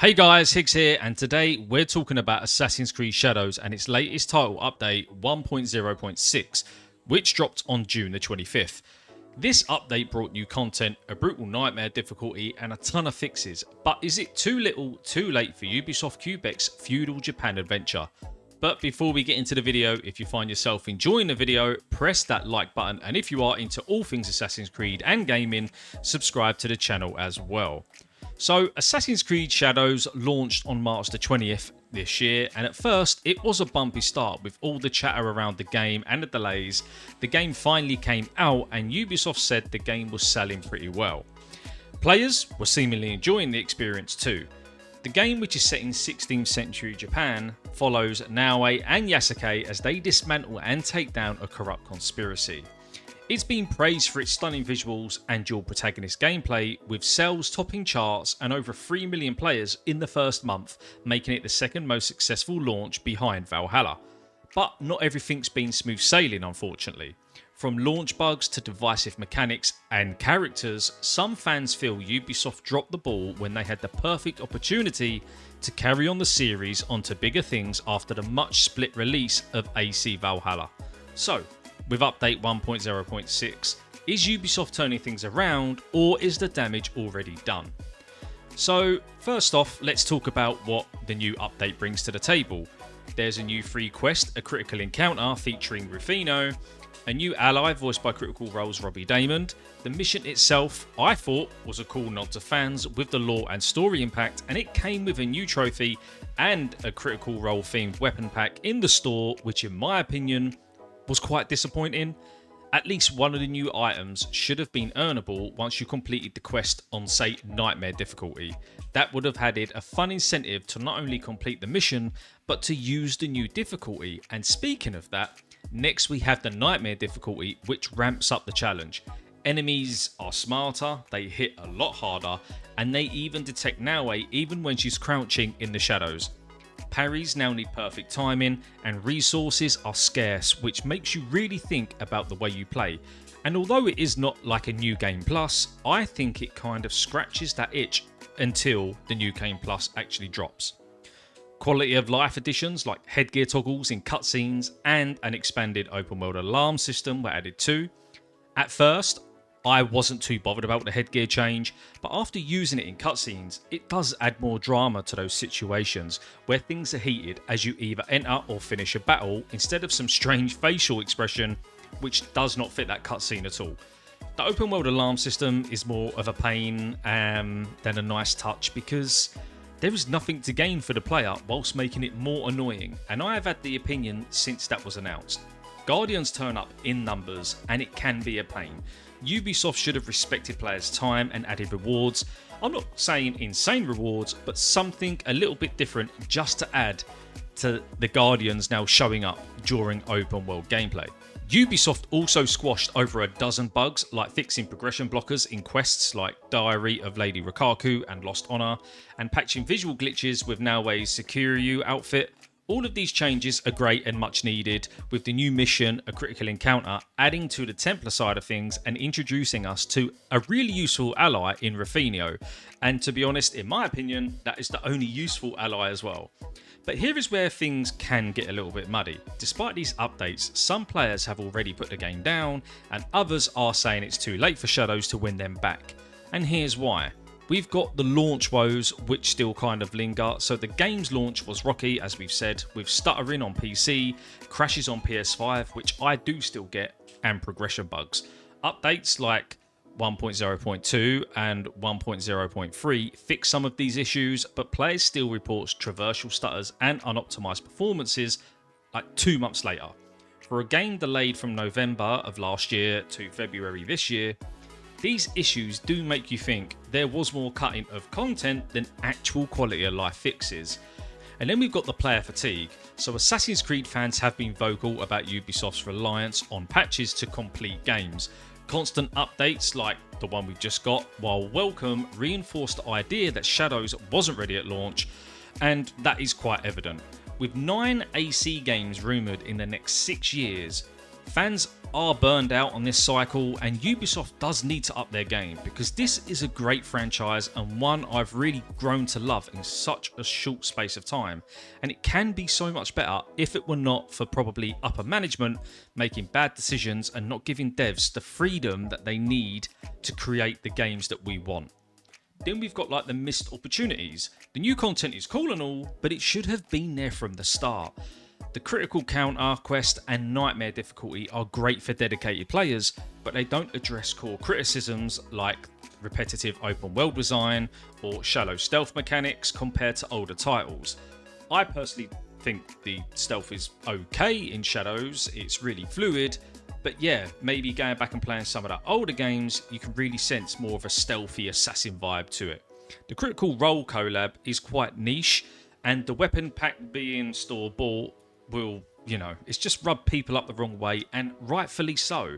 Hey guys, Higgs here, and today we're talking about Assassin's Creed Shadows and its latest title update 1.0.6, which dropped on June the 25th. This update brought new content, a brutal nightmare difficulty, and a ton of fixes, but is it too little, too late for Ubisoft Quebec's feudal Japan adventure? But before we get into the video, if you find yourself enjoying the video, press that like button, and if you are into all things Assassin's Creed and gaming, subscribe to the channel as well. So, Assassin's Creed Shadows launched on March the 20th this year, and at first it was a bumpy start with all the chatter around the game and the delays. The game finally came out and Ubisoft said the game was selling pretty well. Players were seemingly enjoying the experience too. The game, which is set in 16th century Japan, follows Naoe and Yasuke as they dismantle and take down a corrupt conspiracy. It's been praised for its stunning visuals and dual protagonist gameplay, with sales topping charts and over 3 million players in the first month, making it the second most successful launch behind Valhalla. But not everything's been smooth sailing, unfortunately. From launch bugs to divisive mechanics and characters, some fans feel Ubisoft dropped the ball when they had the perfect opportunity to carry on the series onto bigger things after the much split release of AC Valhalla. So, with update 1.0.6, is Ubisoft turning things around, or is the damage already done? So first off, let's talk about what the new update brings to the table. There's a new free quest, a critical encounter featuring Rufino, a new ally voiced by Critical Role's Robbie Daymond. The mission itself, I thought, was a cool nod to fans with the lore and story impact, and it came with a new trophy and a Critical Role themed weapon pack in the store, which in my opinion was quite disappointing. At least one of the new items should have been earnable once you completed the quest on, say, Nightmare difficulty. That would have added a fun incentive to not only complete the mission, but to use the new difficulty. And speaking of that, next we have the Nightmare difficulty, which ramps up the challenge. Enemies are smarter, they hit a lot harder, and they even detect Naoe even when she's crouching in the shadows. Parries now need perfect timing, and resources are scarce, which makes you really think about the way you play. And although it is not like a New Game Plus, I think it kind of scratches that itch until the New Game Plus actually drops. Quality of life additions like headgear toggles in cutscenes and an expanded open world alarm system were added too. At first, I wasn't too bothered about the headgear change, but after using it in cutscenes, it does add more drama to those situations where things are heated as you either enter or finish a battle instead of some strange facial expression which does not fit that cutscene at all. The open world alarm system is more of a pain than a nice touch because there is nothing to gain for the player whilst making it more annoying, and I have had the opinion since that was announced. Guardians turn up in numbers and it can be a pain. Ubisoft should have respected players' time and added rewards. I'm not saying insane rewards, but something a little bit different just to add to the Guardians now showing up during open world gameplay. Ubisoft also squashed over a dozen bugs, like fixing progression blockers in quests like Diary of Lady Rikaku and Lost Honor, and patching visual glitches with Naoe's Sekiryu outfit. All of these changes are great and much needed, with the new mission, a critical encounter, adding to the Templar side of things and introducing us to a really useful ally in Rufino. And to be honest, in my opinion, that is the only useful ally as well. But here is where things can get a little bit muddy. Despite these updates, some players have already put the game down, and others are saying it's too late for Shadows to win them back. And here's why. We've got the launch woes, which still kind of linger. So the game's launch was rocky, as we've said, with stuttering on PC, crashes on PS5, which I do still get, and progression bugs. Updates like 1.0.2 and 1.0.3 fix some of these issues, but players still reports traversal stutters and unoptimized performances like 2 months later. For a game delayed from November of last year to February this year, these issues do make you think there was more cutting of content than actual quality of life fixes. And then we've got the player fatigue. So Assassin's Creed fans have been vocal about Ubisoft's reliance on patches to complete games. Constant updates like the one we've just got, while welcome, reinforced the idea that Shadows wasn't ready at launch, and that is quite evident. With 9 AC games rumoured in the next 6 years, fans are burned out on this cycle, and Ubisoft does need to up their game, because this is a great franchise and one I've really grown to love in such a short space of time, and it can be so much better if it were not for probably upper management making bad decisions and not giving devs the freedom that they need to create the games that we want. Then we've got like the missed opportunities. The new content is cool and all, but it should have been there from the start. The critical counter, quest and nightmare difficulty are great for dedicated players, but they don't address core criticisms like repetitive open world design or shallow stealth mechanics compared to older titles. I personally think the stealth is okay in Shadows, it's really fluid, but yeah, maybe going back and playing some of the older games, you can really sense more of a stealthy assassin vibe to it. The Critical Role collab is quite niche, and the weapon pack being store-bought will, it's just rubbed people up the wrong way, and rightfully so.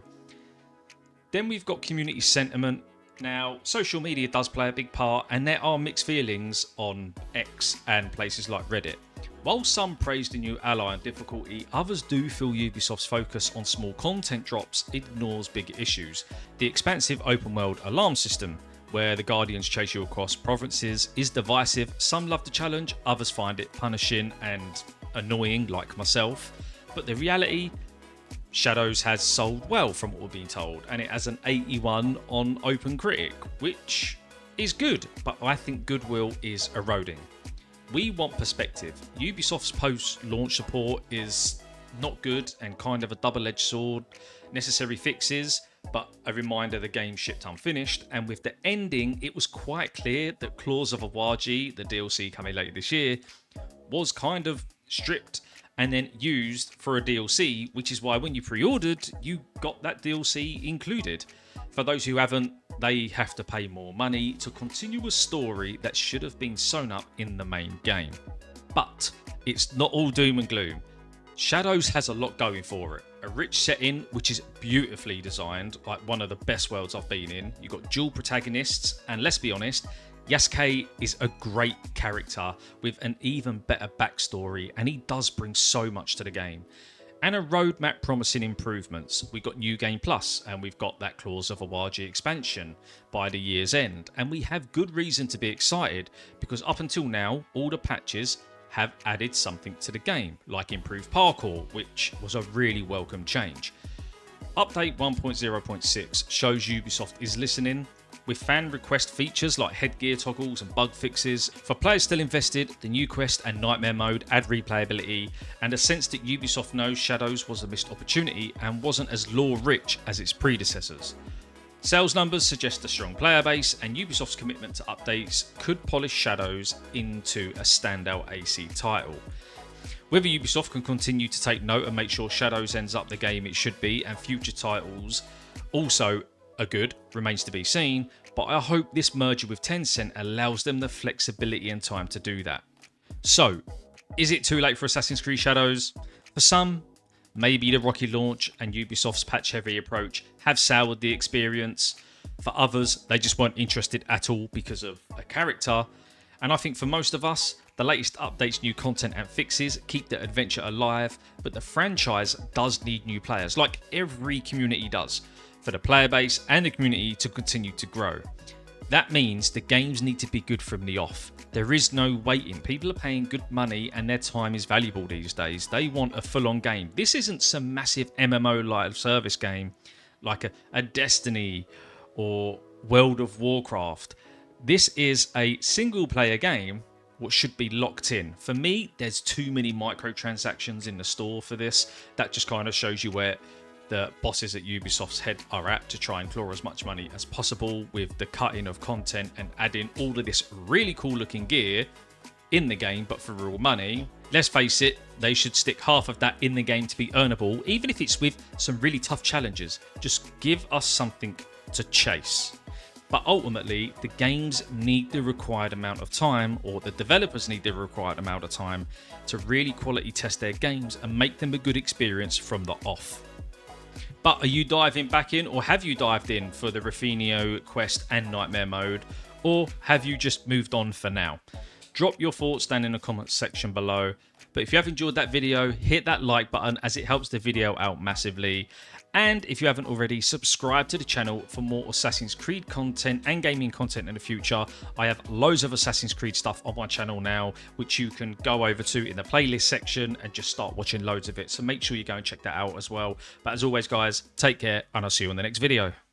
Then we've got community sentiment. Now, social media does play a big part, and there are mixed feelings on X and places like Reddit. While some praise the new ally and difficulty, others do feel Ubisoft's focus on small content drops ignores bigger issues. The expansive open world alarm system, where the Guardians chase you across provinces, is divisive. Some love the challenge, others find it punishing and annoying like myself, but the reality, Shadows has sold well from what we're being told, and it has an 81 on OpenCritic, which is good, but I think goodwill is eroding. We want perspective. Ubisoft's post-launch support is not good and kind of a double-edged sword. Necessary fixes, but a reminder the game shipped unfinished, and with the ending it was quite clear that Claws of Awaji, the DLC coming later this year, was kind of stripped and then used for a DLC, which is why when you pre-ordered, you got that DLC included. For those who haven't, they have to pay more money to continue a story that should have been sewn up in the main game. But it's not all doom and gloom. Shadows has a lot going for it. A rich setting, which is beautifully designed, like one of the best worlds I've been in. You've got dual protagonists, and let's be honest, Yasuke is a great character with an even better backstory, and he does bring so much to the game. And a roadmap promising improvements. We've got New Game Plus, and we've got that Claws of Awaji expansion by the year's end. And we have good reason to be excited, because up until now, all the patches have added something to the game, like improved parkour, which was a really welcome change. Update 1.0.6 shows Ubisoft is listening, with fan request features like headgear toggles and bug fixes. For players still invested, the new quest and nightmare mode add replayability and a sense that Ubisoft knows Shadows was a missed opportunity and wasn't as lore-rich as its predecessors. Sales numbers suggest a strong player base, and Ubisoft's commitment to updates could polish Shadows into a standout AC title. Whether Ubisoft can continue to take note and make sure Shadows ends up the game it should be, and future titles also are good, remains to be seen, but I hope this merger with Tencent allows them the flexibility and time to do that. So, is it too late for Assassin's Creed Shadows? For some, maybe the rocky launch and Ubisoft's patch-heavy approach have soured the experience. For others, they just weren't interested at all because of a character. And I think for most of us, the latest updates, new content and fixes keep the adventure alive, but the franchise does need new players, like every community does, for the player base and the community to continue to grow. That means the games need to be good from the off. There is no waiting. People are paying good money and their time is valuable these days. They want a full-on game. This isn't some massive MMO live service game like a Destiny or World of Warcraft. This is a single-player game what should be locked in. For me, there's too many microtransactions in the store for this. That just kind of shows you where the bosses at Ubisoft's head are at to try and claw as much money as possible with the cutting of content and adding all of this really cool looking gear in the game, but for real money. Let's face it, they should stick half of that in the game to be earnable, even if it's with some really tough challenges. Just give us something to chase. But ultimately, the games need the required amount of time, or the developers need the required amount of time to really quality test their games and make them a good experience from the off. But are you diving back in, or have you dived in for the Raffinio quest and nightmare mode, or have you just moved on for now? Drop your thoughts down in the comments section below. But if you have enjoyed that video, hit that like button as it helps the video out massively. And if you haven't already, subscribe to the channel for more Assassin's Creed content and gaming content in the future. I have loads of Assassin's Creed stuff on my channel now, which you can go over to in the playlist section and just start watching loads of it. So make sure you go and check that out as well. But as always, guys, take care and I'll see you in the next video.